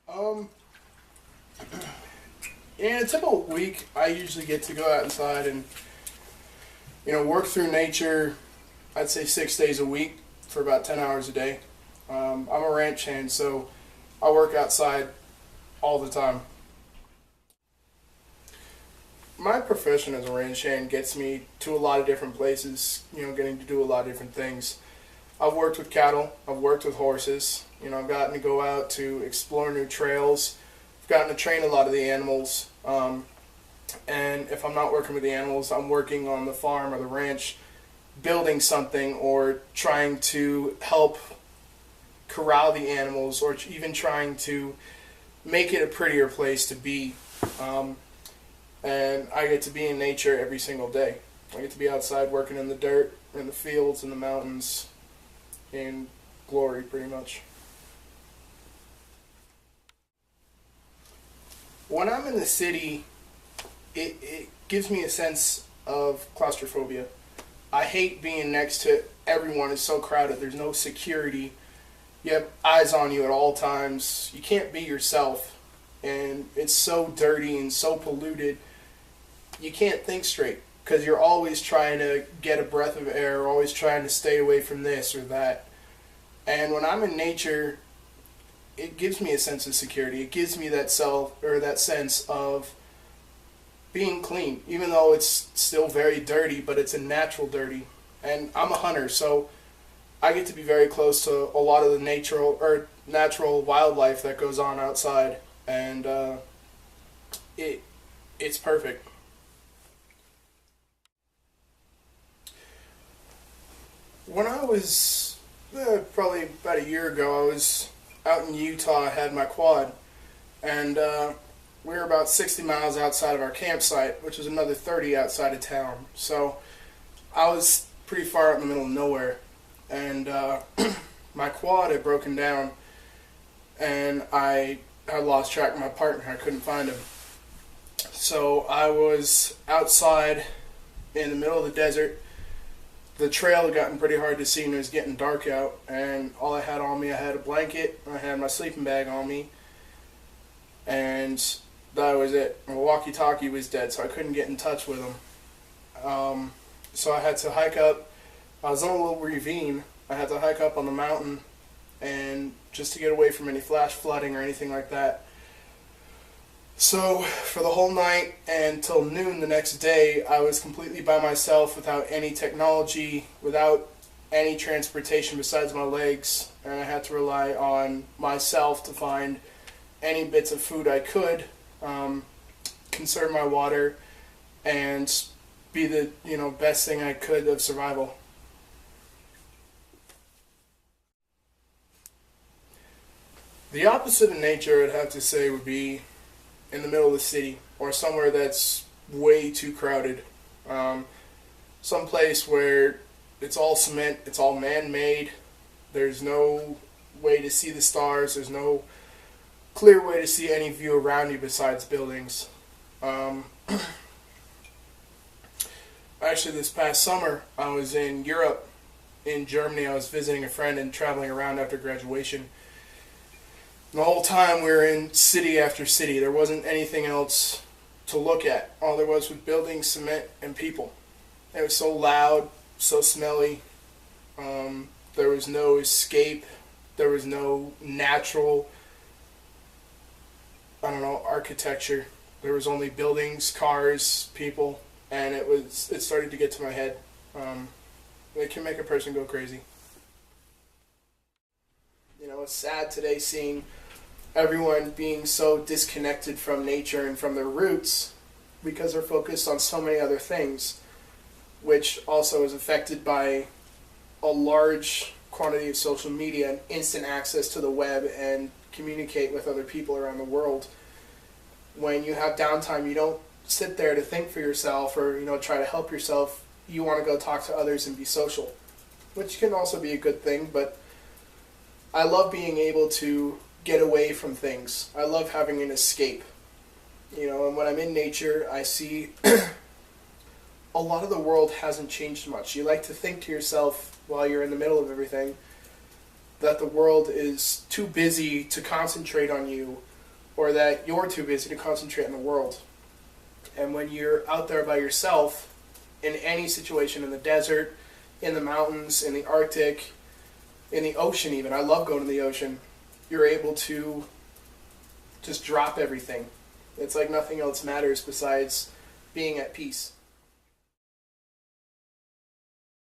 Um, in a typical week, I usually get to go outside and work through nature. I'd say 6 days a week for about 10 hours a day. I'm a ranch hand, so I work outside all the time. My profession as a ranch hand gets me to a lot of different places. Getting to do a lot of different things. I've worked with cattle. I've worked with horses. I've gotten to go out to explore new trails. I've gotten to train a lot of the animals. And if I'm not working with the animals, I'm working on the farm or the ranch, building something or trying to help corral the animals or even trying to make it a prettier place to be. And I get to be in nature every single day. I get to be outside working in the dirt, in the fields, in the mountains, in glory, pretty much. When I'm in the city, it gives me a sense of claustrophobia. I hate being next to everyone. It's so crowded. There's no security. You have eyes on you at all times. You can't be yourself. And it's so dirty and so polluted. You can't think straight because you're always trying to get a breath of air, always trying to stay away from this or that. And when I'm in nature, it gives me a sense of security. It gives me that that sense of being clean, even though it's still very dirty, but it's a natural dirty. And I'm a hunter, so I get to be very close to a lot of the natural wildlife that goes on outside, and it's perfect. When I was probably about a year ago, I was out in Utah. I had my quad, and we were about 60 miles outside of our campsite, which is another 30 outside of town. So I was pretty far out in the middle of nowhere, and my quad had broken down, and I lost track of my partner. I couldn't find him. So I was outside in the middle of the desert. The trail had gotten pretty hard to see, and it was getting dark out, and all I had on me, I had a blanket, I had my sleeping bag on me, and that was it. My walkie-talkie was dead, so I couldn't get in touch with him. So I had to hike up. I was on a little ravine. I had to hike up on the mountain, and just to get away from any flash flooding or anything like that. So for the whole night and till noon the next day, I was completely by myself without any technology, without any transportation besides my legs, and I had to rely on myself to find any bits of food I could, conserve my water, and be the best thing I could of survival. The opposite of nature, I'd have to say, would be in the middle of the city or somewhere that's way too crowded. Some place where it's all cement, it's all man-made. There's no way to see the stars. There's no clear way to see any view around you besides buildings. Actually, this past summer, I was in Europe, in Germany. I was visiting a friend and traveling around after graduation. The whole time we were in city after city. There wasn't anything else to look at. All there was buildings, cement, and people. It was so loud, so smelly. There was no escape. There was no natural, architecture. There was only buildings, cars, people, and it started to get to my head. It can make a person go crazy. It's sad today seeing everyone being so disconnected from nature and from their roots because they're focused on so many other things, which also is affected by a large quantity of social media and instant access to the web and communicate with other people around the world. When you have downtime, you don't sit there to think for yourself or try to help yourself. You want to go talk to others and be social, which can also be a good thing, but I love being able to get away from things. I love having an escape. And when I'm in nature, I see a lot of the world hasn't changed much. You like to think to yourself while you're in the middle of everything that the world is too busy to concentrate on you or that you're too busy to concentrate on the world. And when you're out there by yourself, in any situation, in the desert, in the mountains, in the Arctic, in the ocean even, I love going to the ocean, you're able to just drop everything. It's like nothing else matters besides being at peace.